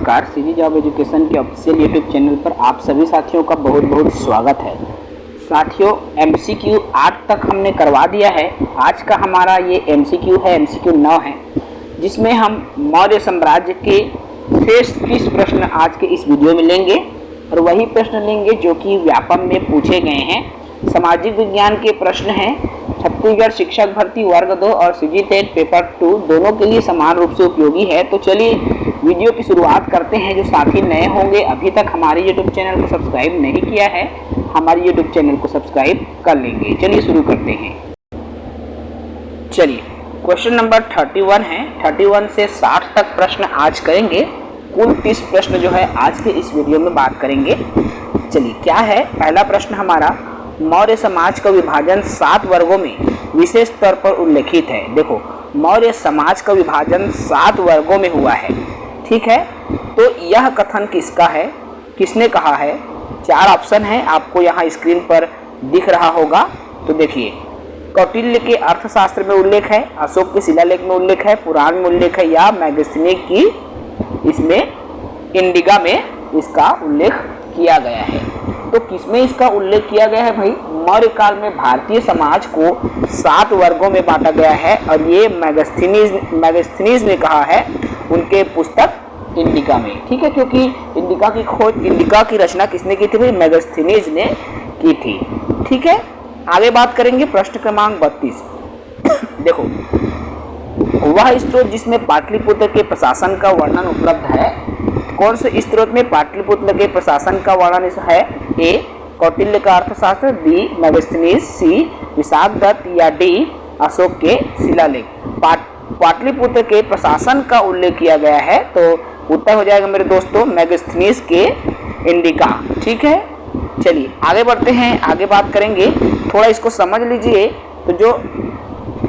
नमस्कार, CG job education के official YouTube channel पर आप सभी साथियों का बहुत बहुत स्वागत है। साथियों, एमसीक्यू 8 तक हमने करवा दिया है। आज का हमारा ये एमसीक्यू है, एमसीक्यू 9 है, जिसमें हम मौर्य साम्राज्य के शेष 30 प्रश्न आज के इस वीडियो में लेंगे और वही प्रश्न लेंगे जो कि व्यापम में पूछे गए हैं। सामाजिक विज्ञान के प्रश्न हैं। छत्तीसगढ़ शिक्षक भर्ती वर्ग 2 और सीजी टेट पेपर 2 दोनों के लिए समान रूप से उपयोगी है। तो चलिए वीडियो की शुरुआत करते हैं। जो साथी नए होंगे, अभी तक हमारे यूट्यूब चैनल को सब्सक्राइब नहीं किया है, हमारे यूट्यूब चैनल को सब्सक्राइब कर लेंगे। चलिए शुरू करते हैं। चलिए, क्वेश्चन नंबर 31 है। 31 से 60 तक प्रश्न आज करेंगे। कुल 30 प्रश्न जो है आज के इस वीडियो में बात करेंगे। चलिए, क्या है पहला प्रश्न हमारा, मौर्य समाज का विभाजन 7 वर्गों में विशेष तौर पर उल्लेखित है। देखो, मौर्य समाज का विभाजन 7 वर्गों में हुआ है, ठीक है। तो यह कथन किसका है, किसने कहा है? 4 ऑप्शन है, आपको यहाँ स्क्रीन पर दिख रहा होगा। तो देखिए, कौटिल्य के अर्थशास्त्र में उल्लेख है, अशोक के शिलालेख में उल्लेख है, पुराण में उल्लेख है, या मैगस्थनीज की इसमें इंडिका में इसका उल्लेख किया गया है। तो किसमें इसका उल्लेख किया गया है भाई? मौर्य काल में भारतीय समाज को 7 वर्गों में बांटा गया है और ये मैगस्थनीज ने कहा है उनके पुस्तक इंडिका में, ठीक है। क्योंकि इंडिका की खोज, इंडिका की रचना किसने की थी भाई? मैगस्थनीज ने की थी, ठीक है। आगे बात करेंगे प्रश्न क्रमांक 32। देखो, वह स्त्रोत जिसमें पाटलिपुत्र के प्रशासन का वर्णन उपलब्ध है, कौन से स्त्रोत में पाटलिपुत्र के प्रशासन का वर्णन है? ए, कौटिल्य का अर्थशास्त्र, बी, मैगस्थनीज, सी, विशाखदत्त, या डी, अशोक के शिलालेख। पाटलिपुत्र के प्रशासन का उल्लेख किया गया है, तो उत्तर हो जाएगा मेरे दोस्तों मैगस्थनीज के इंडिका, ठीक है। चलिए आगे बढ़ते हैं, आगे बात करेंगे। थोड़ा इसको समझ लीजिए। तो जो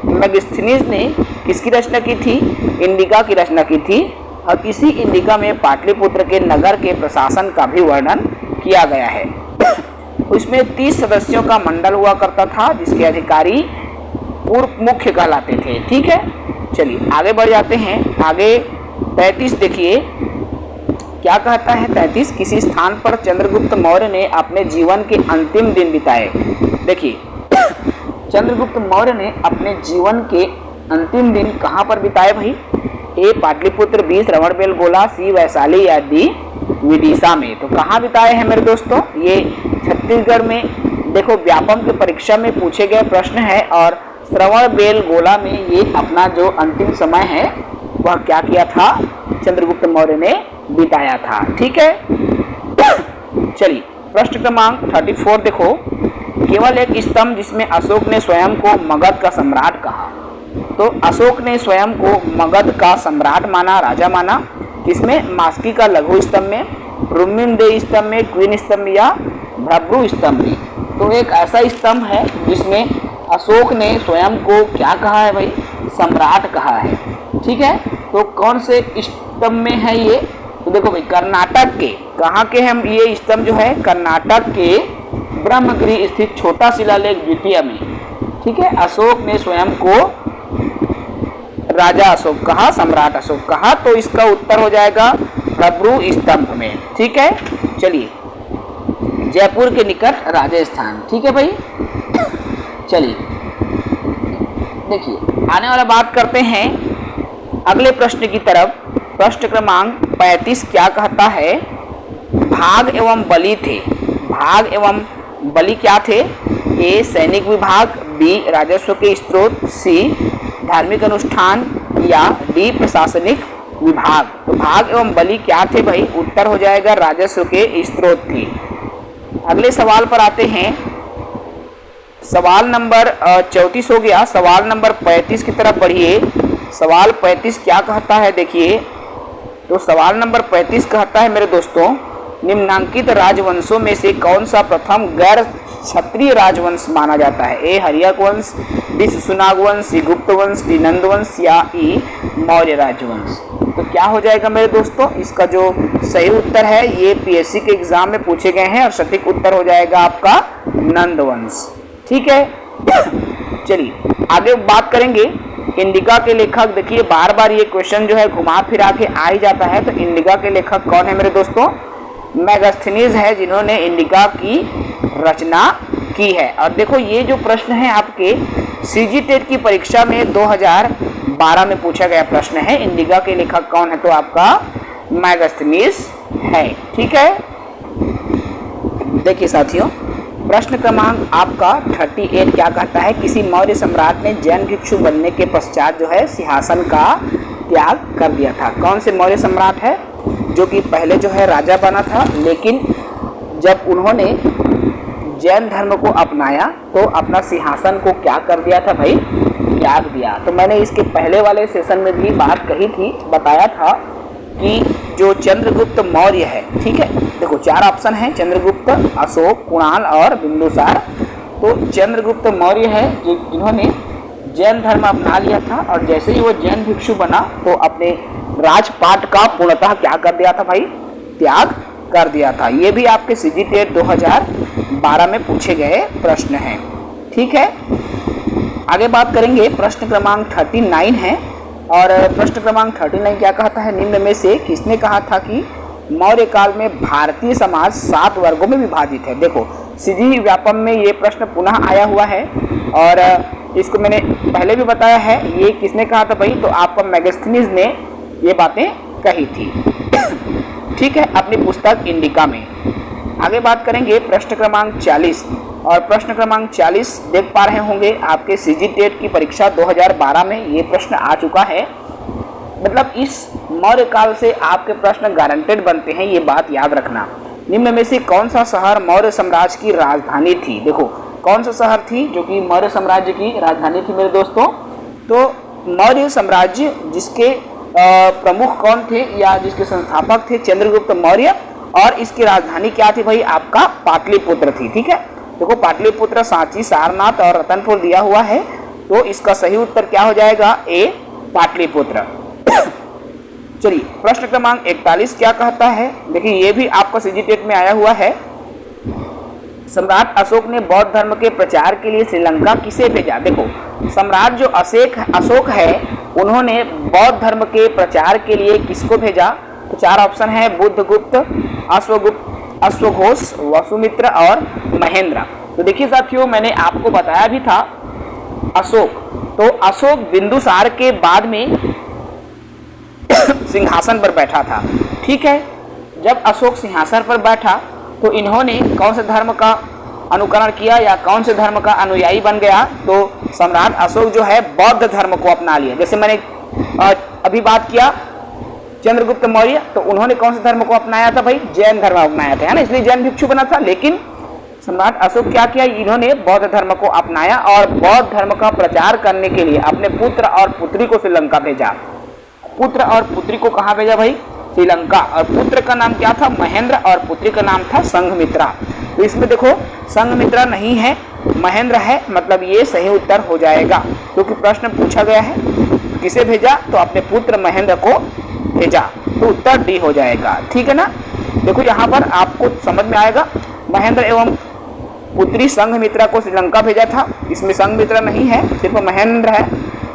मैगस्थनीज ने किसकी रचना की थी? इंडिका की रचना की थी और इसी इंडिका में पाटलिपुत्र के नगर के प्रशासन का भी वर्णन किया गया है। उसमें 30 सदस्यों का मंडल हुआ करता था, जिसके अधिकारी पूर्व मुख्य कहलाते थे, ठीक है। चलिए आगे बढ़ जाते हैं। आगे 33 देखिए, क्या कहता है 33? किसी स्थान पर चंद्रगुप्त मौर्य ने अपने जीवन के अंतिम दिन बिताए। देखिए, चंद्रगुप्त मौर्य ने अपने जीवन के अंतिम दिन कहाँ पर बिताए भाई? ए, पाटलिपुत्र, बी, श्रवणबेलगोला, सी, वैशाली, या डी, विदिशा में। तो कहाँ बिताए हैं मेरे दोस्तों? ये छत्तीसगढ़ में। देखो, व्यापम की परीक्षा में पूछे गए प्रश्न है और श्रवणबेलगोला में ये अपना जो अंतिम समय है वह क्या किया था? चंद्रगुप्त मौर्य ने बिताया था, ठीक है। चलिए प्रश्न क्रमांक 34 देखो, केवल एक स्तंभ जिसमें अशोक ने स्वयं को मगध का सम्राट कहा। तो अशोक ने स्वयं को मगध का सम्राट माना, राजा माना। किसमें? मास्की का लघु स्तंभ में, रुमिनदेह स्तंभ में, क्वीन स्तंभ, या भ्रभ्रू स्तंभ में। तो एक ऐसा स्तंभ है जिसमें अशोक ने स्वयं को क्या कहा है भाई? सम्राट कहा है, ठीक है। तो कौन से स्तंभ में है ये? तो देखो भाई, कर्नाटक के, कहाँ के हम ये स्तंभ जो है? कर्नाटक के ब्रह्मगिरी स्थित छोटा शिलालेख द्वितीय में, ठीक है। अशोक ने स्वयं को राजा अशोक कहा, सम्राट अशोक कहा। तो इसका उत्तर हो जाएगा भ्रभ्रू स्तंभ में, ठीक है। चलिए, जयपुर के निकट राजस्थान, ठीक है भाई। चलिए देखिए, आने वाला बात करते हैं अगले प्रश्न की तरफ। प्रश्न क्रमांक 35 क्या कहता है? भाग एवं बलि थे। भाग एवं बलि क्या थे? ए, सैनिक विभाग, बी, राजस्व के स्रोत, सी, धार्मिक अनुष्ठान, या डी, प्रशासनिक विभाग। तो भाग एवं बलि क्या थे भाई? उत्तर हो जाएगा राजस्व के स्रोत थे। अगले सवाल पर आते हैं। सवाल नंबर 34 हो गया। सवाल नंबर 35 की तरफ बढ़िए। सवाल 35 क्या कहता है देखिए। तो सवाल नंबर 35 कहता है मेरे दोस्तों, निम्नांकित राजवंशों में से कौन सा प्रथम गैर क्षत्रिय राजवंश माना जाता है? ए, हर्यक वंश, बी, शिशुनाग वंश, सी, गुप्त वंश, डी, नंद वंश, या ई, मौर्य राजवंश। तो क्या हो जाएगा मेरे दोस्तों? इसका जो सही उत्तर है, ये पीएससी के एग्जाम में पूछे गए हैं और सटीक उत्तर हो जाएगा आपका नंद वंश, ठीक है। चलिए आगे बात करेंगे। इंडिका के लेखक, देखिए बार बार ये क्वेश्चन जो है घुमा फिरा के आ ही जाता है। तो इंडिका के लेखक कौन है मेरे दोस्तों? मेगास्थनीज है, जिन्होंने इंडिका की रचना की है। और देखो ये जो प्रश्न है आपके सीजी टेट की परीक्षा में 2012 में पूछा गया प्रश्न है। इंडिका के लेखक कौन है? तो आपका मेगास्थनीज है। ठीक है, देखिए साथियों, प्रश्न क्रमांक आपका 38 क्या कहता है? किसी मौर्य सम्राट ने जैन भिक्षु बनने के पश्चात जो है सिंहासन का त्याग कर दिया था। कौन से मौर्य सम्राट है? जो कि पहले जो है राजा बना था, लेकिन जब उन्होंने जैन धर्म को अपनाया तो अपना सिंहासन को क्या कर दिया था भाई? त्याग दिया। तो मैंने इसके पहले वाले सेशन में भी बात कही थी, बताया था कि जो चंद्रगुप्त मौर्य है, ठीक है, देखो 4 ऑप्शन है, चंद्रगुप्त, अशोक, कुणाल और बिंदुसार। तो चंद्रगुप्त मौर्य है जिन्होंने जैन धर्म अपना लिया था, और जैसे ही वो जैन भिक्षु बना तो अपने राजपाट का पूर्णतः क्या कर दिया था भाई? त्याग कर दिया था। ये भी आपके सीजी टेट 2012 में पूछे गए प्रश्न हैं। ठीक है, आगे बात करेंगे। प्रश्न क्रमांक 39 है, और प्रश्न क्रमांक 39 क्या कहता है? निम्न में से किसने कहा था कि मौर्य काल में भारतीय समाज 7 वर्गों में विभाजित है? देखो सीजी व्यापम में ये प्रश्न पुनः आया हुआ है, और इसको मैंने पहले भी बताया है। ये किसने कहा था भाई? तो आपका मेगास्थनीज ने ये बातें कही थी। ठीक है, अपनी पुस्तक इंडिका में। आगे बात करेंगे प्रश्न क्रमांक 40, और प्रश्न क्रमांक 40 देख पा रहे होंगे आपके सीजी टेट की परीक्षा 2012 में ये प्रश्न आ चुका है। मतलब इस मौर्य काल से आपके प्रश्न गारंटेड बनते हैं, ये बात याद रखना। निम्न में से कौन सा शहर मौर्य साम्राज्य की राजधानी थी? देखो कौन सा शहर थी जो कि मौर्य साम्राज्य की राजधानी थी मेरे दोस्तों? तो मौर्य साम्राज्य जिसके प्रमुख कौन थे या जिसके संस्थापक थे? चंद्रगुप्त मौर्य। और इसकी राजधानी क्या थी भाई? आपका पाटलिपुत्र थी। ठीक है, देखो पाटलिपुत्र, सांची, सारनाथ और रतनपुर दिया हुआ है, तो इसका सही उत्तर क्या हो जाएगा? ए, पाटलिपुत्र। चलिए प्रश्न क्रमांक 41 क्या कहता है? देखिए ये भी आपका सीजी टेट में आया हुआ है। सम्राट अशोक ने बौद्ध धर्म के प्रचार के लिए श्रीलंका किसे भेजा? देखो सम्राट जो अशोक है, उन्होंने बौद्ध धर्म के प्रचार के लिए किसको भेजा? तो 4 ऑप्शन है, बुद्धगुप्त, अश्वघोष, वसुमित्र और महेंद्र। तो देखिए साथियों, मैंने आपको बताया भी था अशोक, तो अशोक बिंदुसार के बाद में सिंहासन पर बैठा था। ठीक है, जब अशोक सिंहासन पर बैठा तो इन्होंने कौन से धर्म का अनुकरण किया या कौन से धर्म का अनुयायी बन गया? तो सम्राट अशोक जो है बौद्ध धर्म को अपना लिया। जैसे मैंने अभी बात किया चंद्रगुप्त मौर्य, तो उन्होंने कौन से धर्म को अपनाया था भाई? जैन धर्म अपनाया था, है ना, इसलिए जैन भिक्षु बना था। लेकिन सम्राट अशोक क्या किया? इन्होंने बौद्ध धर्म को अपनाया और बौद्ध धर्म का प्रचार करने के लिए अपने पुत्र और पुत्री को श्रीलंका भेजा। पुत्र और पुत्री को कहाँ भेजा भाई? श्रीलंका। और पुत्र का नाम क्या था? महेंद्र, और पुत्री का नाम था संघमित्रा। तो इसमें देखो संघमित्रा नहीं है, महेंद्र है, मतलब ये सही उत्तर हो जाएगा, क्योंकि प्रश्न पूछा गया है किसे भेजा? तो अपने पुत्र महेंद्र को भेजा, तो उत्तर डी हो जाएगा। ठीक है ना, देखो यहाँ पर आपको समझ में आएगा, महेंद्र एवं पुत्री संघमित्रा को श्रीलंका भेजा था, इसमें संघमित्रा नहीं है, सिर्फ महेंद्र है,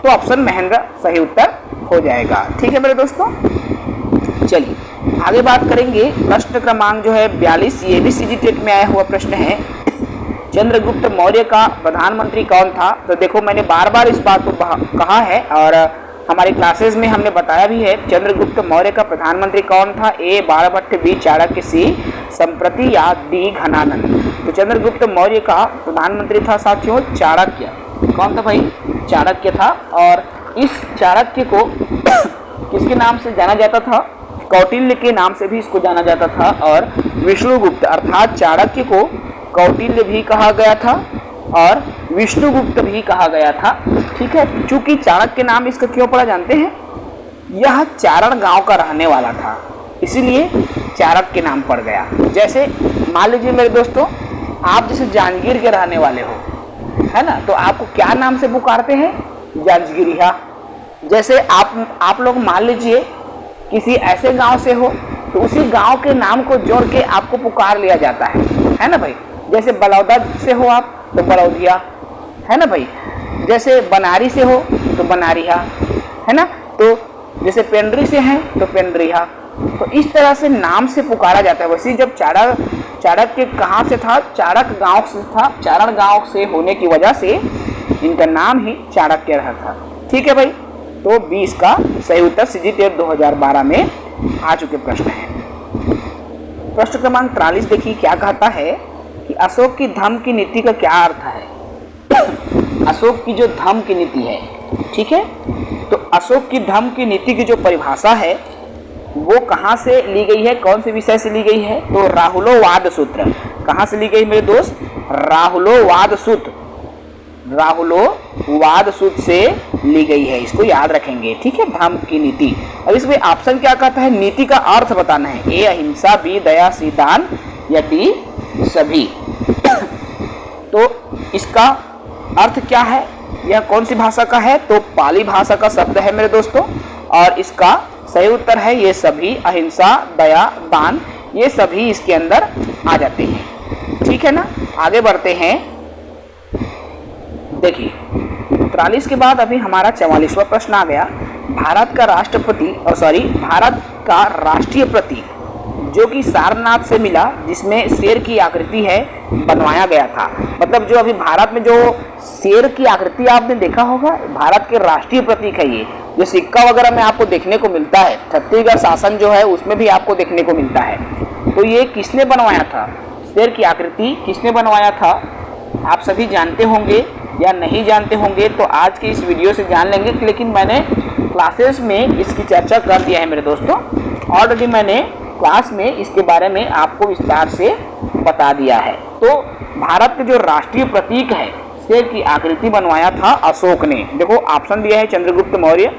तो ऑप्शन महेंद्र सही उत्तर हो जाएगा। ठीक है मेरे दोस्तों, चलिए आगे बात करेंगे। प्रश्न क्रमांक जो है 42, ये भी सीजी टेट में आया हुआ प्रश्न है। चंद्रगुप्त मौर्य का प्रधानमंत्री कौन था? तो देखो मैंने बार बार इस बात को कहा है, और हमारी क्लासेस में हमने बताया भी है। चंद्रगुप्त मौर्य का प्रधानमंत्री कौन था? ए, बाणभट्ट, बी, चाणक्य, सी, संप्रति या डी, घनानंद। तो चंद्रगुप्त मौर्य का प्रधानमंत्री था साथियों चाणक्य। कौन था भाई? चाणक्य था। और इस चाणक्य को किसके नाम से जाना जाता था? कौटिल्य के नाम से भी इसको जाना जाता था। और विष्णुगुप्त अर्थात चाणक्य को कौटिल्य भी कहा गया था और विष्णुगुप्त भी कहा गया था। ठीक है, चूंकि चाणक्य नाम इसका क्यों पड़ा जानते हैं? यह चारण गांव का रहने वाला था, इसीलिए चाणक्य नाम पड़ गया। जैसे मान लीजिए मेरे दोस्तों, आप जैसे जांजगीर के रहने वाले हो, है ना, तो आपको क्या नाम से पुकारते हैं? जांजगीरिया। जैसे आप लोग मान लीजिए किसी ऐसे गांव से हो, तो उसी गांव के नाम को जोड़ के आपको पुकार लिया जाता है ना भाई। जैसे बलौदा से हो आप, तो बलौदिया, है ना भाई। जैसे बनारी से हो तो बनारिहा, है ना, तो जैसे पेंड्री से हैं तो पेंड्रिहा। तो इस तरह से नाम से पुकारा जाता है। वैसे जब चाणक्य के कहाँ से था, चाणक गांव से था, चारण गांव से होने की वजह से इनका नाम ही चाणक्य रहा था। ठीक है भाई, तो 20 का सही उत्तर CGTET 2012 में आ चुके प्रश्न है। प्रश्न क्रमांक 43 देखिए क्या कहता है कि अशोक की धम्म की नीति का क्या अर्थ है। अशोक की जो धम्म की नीति है, ठीक है, तो अशोक की धम्म की नीति की जो परिभाषा है वो कहाँ से ली गई है, कौन से विषय से ली गई है, तो राहुलोवाद सूत्र। कहाँ से ली गई मेरे दोस्त, राहुलोवाद सूत्र, राहुलोवाद सूत्र से ली गई है, इसको याद रखेंगे। ठीक है, धम्म की नीति। अब इसमें ऑप्शन क्या कहता है, नीति का अर्थ बताना है, ए अहिंसा, बी दया सी दान, या डी सभी। तो इसका अर्थ क्या है, यह कौन सी भाषा का है, तो पाली भाषा का शब्द है मेरे दोस्तों, और इसका सही उत्तर है ये सभी, अहिंसा, दया, दान, ये सभी इसके अंदर आ जाते हैं। ठीक है ना, आगे बढ़ते हैं। देखिए 43 के बाद अभी हमारा 44वां प्रश्न आ गया। भारत का भारत का राष्ट्रीय प्रतीक जो कि सारनाथ से मिला, जिसमें शेर की आकृति है, बनवाया गया था। मतलब जो अभी भारत में जो शेर की आकृति आपने देखा होगा, भारत के राष्ट्रीय प्रतीक है ये, जो सिक्का वगैरह में आपको देखने को मिलता है, छत्तीसगढ़ शासन जो है उसमें भी आपको देखने को मिलता है। तो ये किसने बनवाया था, शेर की आकृति किसने बनवाया था, आप सभी जानते होंगे या नहीं जानते होंगे तो आज के इस वीडियो से जान लेंगे। लेकिन मैंने क्लासेस में इसकी चर्चा कर दिया है मेरे दोस्तों, ऑलरेडी मैंने क्लास में इसके बारे में आपको विस्तार से बता दिया है। तो भारत के जो राष्ट्रीय प्रतीक है, शेर की आकृति बनवाया था अशोक ने। देखो ऑप्शन दिया है चंद्रगुप्त मौर्य,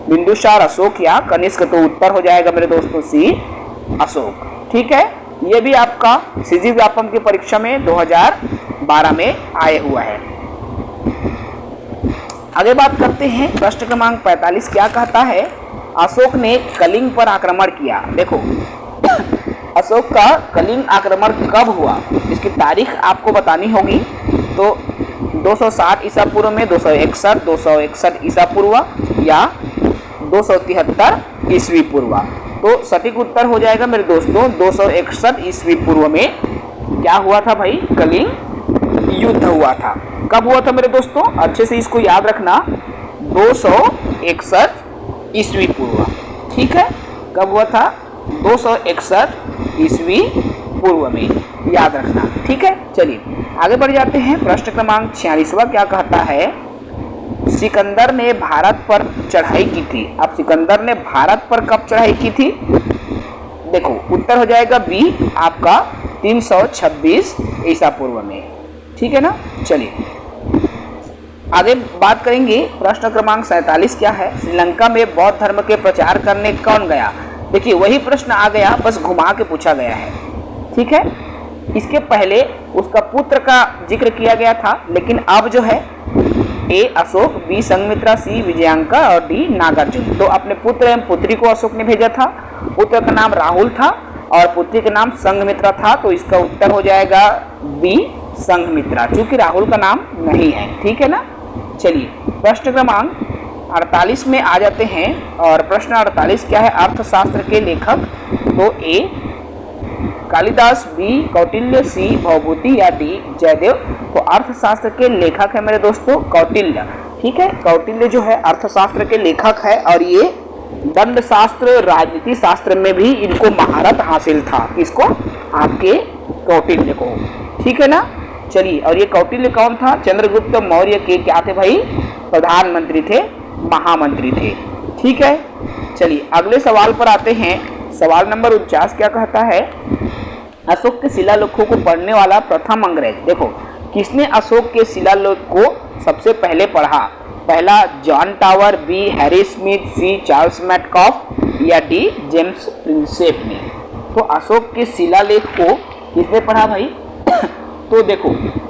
बिंदुसार, अशोक या कनिष्क। तो उत्तर हो जाएगा मेरे दोस्तों सी, अशोक। ठीक है, ये भी आपका सीजी व्यापम की परीक्षा में 2012 में आए हुआ है। आगे बात करते हैं, प्रश्न क्रमांक 45 क्या कहता है, अशोक ने कलिंग पर आक्रमण किया। देखो अशोक का कलिंग आक्रमण कब हुआ, इसकी तारीख आपको बतानी होगी। तो 260 ईसा पूर्व में, 261 ईसा पूर्व या 273 ईस्वी पूर्व। तो सटीक उत्तर हो जाएगा मेरे दोस्तों 261 ईस्वी पूर्व में क्या हुआ था भाई, कलिंग युद्ध हुआ था। कब हुआ था मेरे दोस्तों, अच्छे से इसको याद रखना, 261 ईस्वी पूर्व। ठीक है, कब हुआ था, 261 ईस्वी पूर्व में, याद रखना। ठीक है, चलिए आगे बढ़ जाते हैं। प्रश्न क्रमांक 46वां क्या कहता है, सिकंदर ने भारत पर चढ़ाई की थी। अब सिकंदर ने भारत पर कब चढ़ाई की थी, देखो उत्तर हो जाएगा बी आपका 326 ईसा पूर्व में। ठीक है ना, चलिए आगे बात करेंगे। प्रश्न क्रमांक 47 क्या है, श्रीलंका में बौद्ध धर्म के प्रचार करने कौन गया। देखिए वही प्रश्न आ गया, बस घुमा के पूछा गया है। ठीक है, इसके पहले उसका पुत्र का जिक्र किया गया था, लेकिन अब जो है ए अशोक, बी संघमित्रा, सी विजयांका और डी नागार्जुन। तो अपने पुत्र एवं पुत्री को अशोक ने भेजा था। पुत्र का नाम राहुल था और पुत्री का नाम संघमित्रा था। तो इसका उत्तर हो जाएगा बी संघमित्रा, क्योंकि राहुल का नाम नहीं है। ठीक है ना, चलिए प्रश्न क्रमांक 48 में आ जाते हैं। और प्रश्न 48 क्या है, अर्थशास्त्र के लेखक। तो ए कालिदास, बी कौटिल्य, सी भवभूति या डी जयदेव। तो अर्थशास्त्र के लेखक है मेरे दोस्तों कौटिल्य। ठीक है, कौटिल्य जो है अर्थशास्त्र के लेखक है, और ये दंड शास्त्र, राजनीति शास्त्र में भी इनको महारत हासिल था। किसको, आपके कौटिल्य को। ठीक है ना, चलिए, और ये कौटिल्य कौन था, चंद्रगुप्त मौर्य के क्या थे भाई, प्रधानमंत्री थे, महामंत्री थे। ठीक है, चलिए अगले सवाल पर आते हैं। सवाल नंबर 49 क्या कहता है, अशोक के शिलालेखों को पढ़ने वाला प्रथम अंग्रेज। देखो किसने अशोक के शिलालेख को सबसे पहले पढ़ा, पहला John Tower, B Harry Smith, C Charles Metcalfe या डी जेम्स प्रिंसेप ने। तो अशोक के शिलालेख को किसने पढ़ा भाई तो देखो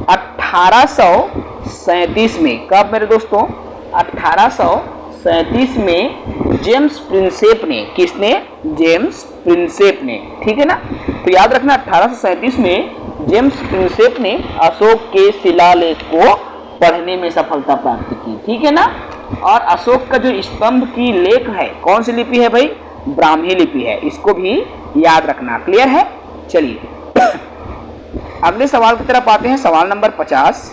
1837 में, कब मेरे दोस्तों, 1837 में जेम्स प्रिंसेप ने। किसने, जेम्स प्रिंसेप ने। ठीक है ना, तो याद रखना 1837 में जेम्स प्रिंसेप ने अशोक के शिलालेख को पढ़ने में सफलता प्राप्त की, ठीक है ना। और अशोक का जो स्तंभ की लेख है, कौन सी लिपि है भाई? ब्राह्मी लिपि है, इसको भी याद रखना। क्लियर है? चलिए अगले सवाल की तरफ आते हैं, सवाल नंबर 50।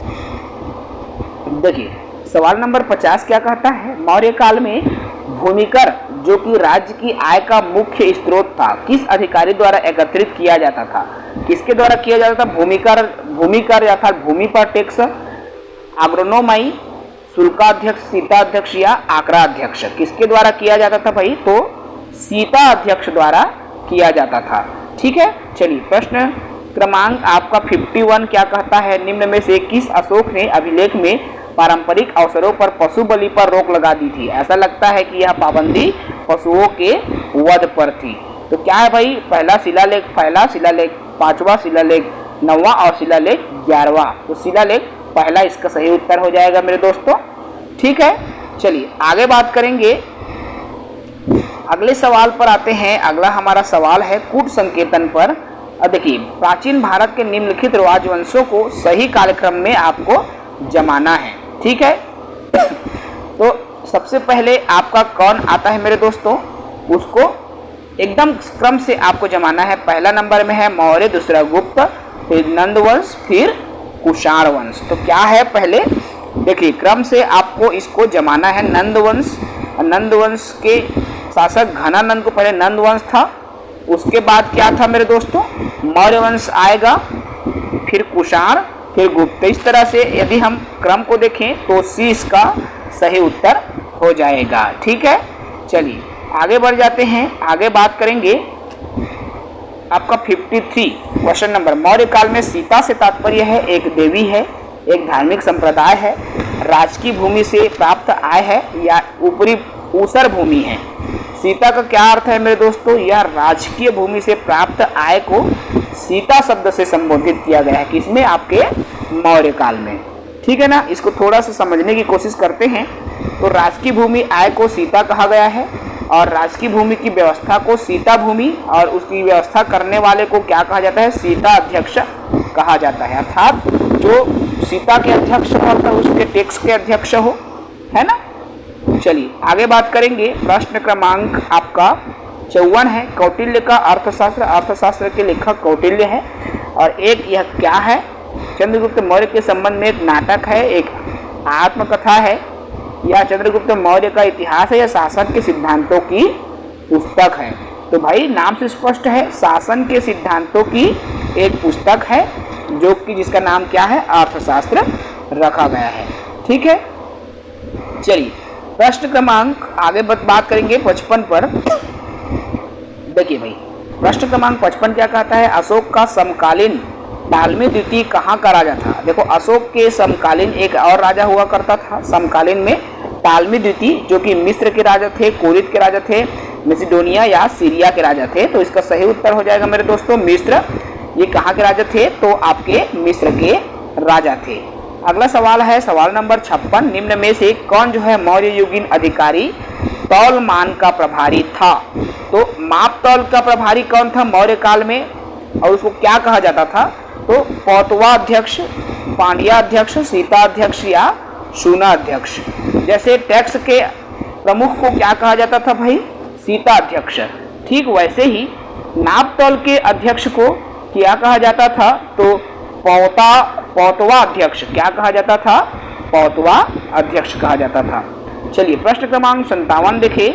देखिए सवाल नंबर 50 क्या कहता है, मौर्य काल में भूमिकर जो कि राज्य की आय का मुख्य स्रोत था, किस अधिकारी द्वारा एकत्रित किया जाता था? किसके द्वारा किया जाता था? भूमिकर अर्थात भूमि पर टैक्स, अग्रोनोमाई, शुल्काध्यक्ष, सीताध्यक्ष या आंकड़ाध्यक्ष, किसके द्वारा किया जाता था भाई? तो सीता अध्यक्ष द्वारा किया जाता था, ठीक है। चलिए प्रश्न क्रमांक आपका 51 क्या कहता है, निम्न में से किस अशोक ने अभिलेख में पारंपरिक अवसरों पर पशु बलि पर रोक लगा दी थी? ऐसा लगता है कि यह पाबंदी पशुओं के वध पर थी। तो क्या है भाई? पहला शिलालेख, पांचवा शिलालेख, 9वां और शिलालेख 11वां। तो शिलालेख पहला इसका सही उत्तर हो जाएगा मेरे दोस्तों, ठीक है। चलिए आगे बात करेंगे, अगले सवाल पर आते हैं। अगला हमारा सवाल है कूट संकेतन पर। देखिए प्राचीन भारत के निम्नलिखित राजवंशों को सही कालक्रम में आपको जमाना है, ठीक है। तो सबसे पहले आपका कौन आता है मेरे दोस्तों, उसको एकदम क्रम से आपको जमाना है। पहला नंबर में है मौर्य, दूसरा गुप्त, फिर नंद वंश, फिर कुषाण वंश। तो क्या है पहले देखिए क्रम से आपको इसको जमाना है। नंद वंश, नंद वंश के शासक घनानंद को पहले नंद वंश था, उसके बाद क्या था मेरे दोस्तों? मौर्य वंश आएगा, फिर कुषाण, फिर गुप्त। इस तरह से यदि हम क्रम को देखें तो सी इसका सही उत्तर हो जाएगा, ठीक है। चलिए आगे बढ़ जाते हैं, आगे बात करेंगे आपका 53 क्वेश्चन नंबर। मौर्य काल में सीता से तात्पर्य है एक देवी है, एक धार्मिक संप्रदाय है, राजकीय भूमि से प्राप्त आय है या ऊपरी ऊसर भूमि है? सीता का क्या अर्थ है मेरे दोस्तों? यह राजकीय भूमि से प्राप्त आय को सीता शब्द से संबोधित किया गया है, किसमें? आपके मौर्य काल में, ठीक है ना। इसको थोड़ा सा समझने की कोशिश करते हैं। तो राजकीय भूमि आय को सीता कहा गया है और राजकीय भूमि की व्यवस्था को सीता भूमि, और उसकी व्यवस्था करने वाले को क्या कहा जाता है? सीता अध्यक्ष कहा जाता है। अर्थात जो सीता के अध्यक्ष हो अर्थात उसके टैक्स के अध्यक्ष हो, है ना। चलिए आगे बात करेंगे, प्रश्न क्रमांक आपका 54 है। कौटिल्य का अर्थशास्त्र, अर्थशास्त्र के लेखक कौटिल्य है। और एक यह क्या है? चंद्रगुप्त मौर्य के संबंध में एक नाटक है, एक आत्मकथा है, या चंद्रगुप्त मौर्य का इतिहास है, या शासन के सिद्धांतों की पुस्तक है? तो भाई नाम से स्पष्ट है, शासन के सिद्धांतों की एक पुस्तक है, जो कि जिसका नाम क्या है? अर्थशास्त्र रखा गया है, ठीक है। चलिए प्रश्न क्रमांक आगे बात करेंगे 55 पर। देखिए भाई प्रश्न क्रमांक 55 क्या कहता है? अशोक का समकालीन टालमी द्वितीय कहाँ का राजा था? देखो अशोक के समकालीन एक और राजा हुआ करता था समकालीन में, टालमी द्वितीय, जो कि मिस्र के राजा थे, कोरित के राजा थे, मैसिडोनिया या सीरिया के राजा थे। तो इसका सही उत्तर हो जाएगा मेरे दोस्तों मिस्र। ये कहाँ के राजा थे? तो आपके मिस्र के राजा थे। अगला सवाल है सवाल नंबर 56, निम्न में से कौन जो है मौर्य युगीन अधिकारी तौल मान का प्रभारी था? तो माप तौल का प्रभारी कौन था मौर्य काल में, और उसको क्या कहा जाता था? तो पौतवाध्यक्ष, पांड्याध्यक्ष, सीताध्यक्ष या शूनाध्यक्ष। जैसे टैक्स के प्रमुख को क्या कहा जाता था भाई? सीताध्यक्ष। ठीक वैसे ही नाप तौल के अध्यक्ष को क्या कहा जाता था? तो पौतवा अध्यक्ष। क्या कहा जाता था? पौतवा अध्यक्ष कहा जाता था। चलिए प्रश्न क्रमांक 57 देखें।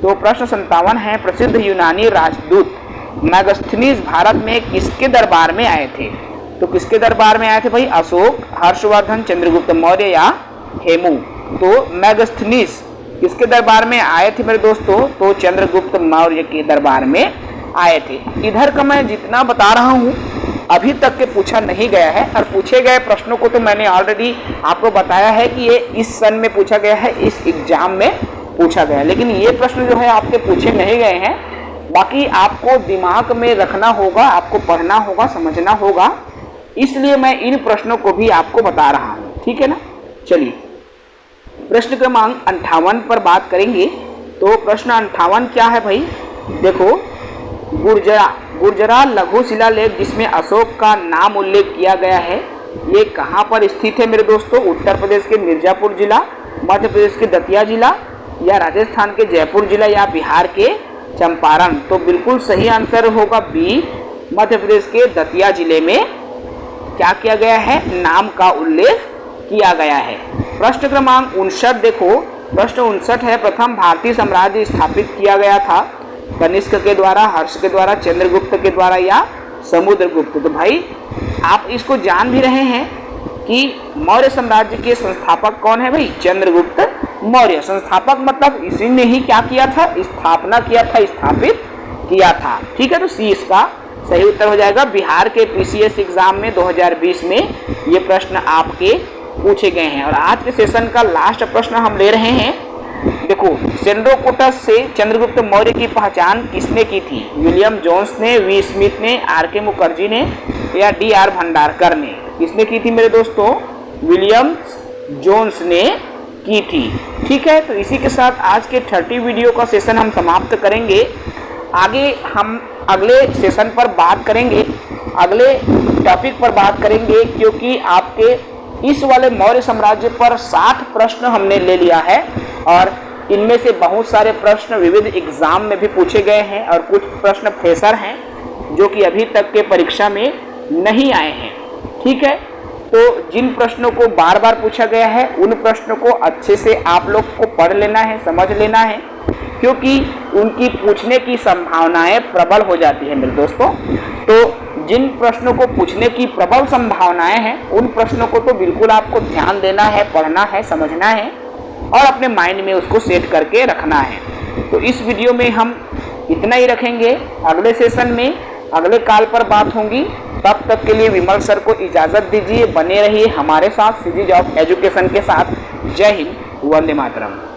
तो प्रश्न 57 है, प्रसिद्ध यूनानी राजदूत मैगस्थनीज भारत में किसके दरबार में आए थे? तो किसके दरबार में आए थे भाई? अशोक, हर्षवर्धन, चंद्रगुप्त मौर्य या हेमू। तो मैगस्थनीज किसके दरबार में आए थे मेरे दोस्तों? तो चंद्रगुप्त मौर्य के दरबार में आए थे। इधर का मैं जितना बता रहा हूँ अभी तक के पूछा नहीं गया है, और पूछे गए प्रश्नों को तो मैंने ऑलरेडी आपको बताया है कि ये इस सन में पूछा गया है, इस एग्जाम में पूछा गया है। लेकिन ये प्रश्न जो है आपके पूछे नहीं गए हैं, बाकी आपको दिमाग में रखना होगा, आपको पढ़ना होगा, समझना होगा, इसलिए मैं इन प्रश्नों को भी आपको बता रहा हूँ, ठीक है ना। चलिए प्रश्न क्रमांक 58 पर बात करेंगे। तो प्रश्न 58 क्या है भाई? देखो, गुर्जरा लघु शिलालेख जिसमें अशोक का नाम उल्लेख किया गया है, ये कहाँ पर स्थित है मेरे दोस्तों? उत्तर प्रदेश के मिर्जापुर जिला, मध्य प्रदेश के दतिया जिला, या राजस्थान के जयपुर जिला, या बिहार के चंपारण। तो बिल्कुल सही आंसर होगा बी, मध्य प्रदेश के दतिया जिले में क्या किया गया है? नाम का उल्लेख किया गया है। प्रश्न क्रमांक 59 देखो, प्रश्न 59 है, प्रथम भारतीय साम्राज्य स्थापित किया गया था कनिष्क के द्वारा, हर्ष के द्वारा, चंद्रगुप्त के द्वारा या समुद्रगुप्त। तो भाई आप इसको जान भी रहे हैं कि मौर्य साम्राज्य के संस्थापक कौन है भाई? चंद्रगुप्त मौर्य। संस्थापक मतलब इसी ने ही क्या किया था? स्थापना किया था, स्थापित किया था। ठीक है, तो सी इसका सही उत्तर हो जाएगा। बिहार के पीसीएस एग्जाम में 2020 में ये प्रश्न आपके पूछे गए हैं। और आज के सेशन का लास्ट प्रश्न हम ले रहे हैं। देखो, सेंड्रोकोटस से चंद्रगुप्त मौर्य की पहचान किसने की थी? विलियम जोन्स ने, वी स्मिथ ने, आर.के. मुखर्जी ने, या डी.आर. भंडारकर ने? किसने की थी मेरे दोस्तों? विलियम जोन्स ने की थी। ठीक है, तो इसी के साथ आज के 30 वीडियो का सेशन हम समाप्त करेंगे। आगे हम अगले सेशन पर बात करेंगे, अगले टॉपिक पर बात करेंगे, क्योंकि आपके इस वाले मौर्य साम्राज्य पर 60 प्रश्न हमने ले लिया है और इनमें से बहुत सारे प्रश्न विविध एग्जाम में भी पूछे गए हैं और कुछ प्रश्न फ्रेशर हैं जो कि अभी तक के परीक्षा में नहीं आए हैं। ठीक है, तो जिन प्रश्नों को बार बार पूछा गया है उन प्रश्नों को अच्छे से आप लोग को पढ़ लेना है, समझ लेना है, क्योंकि उनकी पूछने की संभावनाएं प्रबल हो जाती है मेरे दोस्तों। तो जिन प्रश्नों को पूछने की प्रबल संभावनाएं हैं उन प्रश्नों को तो बिल्कुल आपको ध्यान देना है, पढ़ना है, समझना है और अपने माइंड में उसको सेट करके रखना है। तो इस वीडियो में हम इतना ही रखेंगे। अगले सेशन में अगले कॉल पर बात होंगी। तब तक के लिए विमल सर को इजाज़त दीजिए। बने रहिए हमारे साथ सीजी जॉब एजुकेशन के साथ। जय हिंद, वंदे मातरम।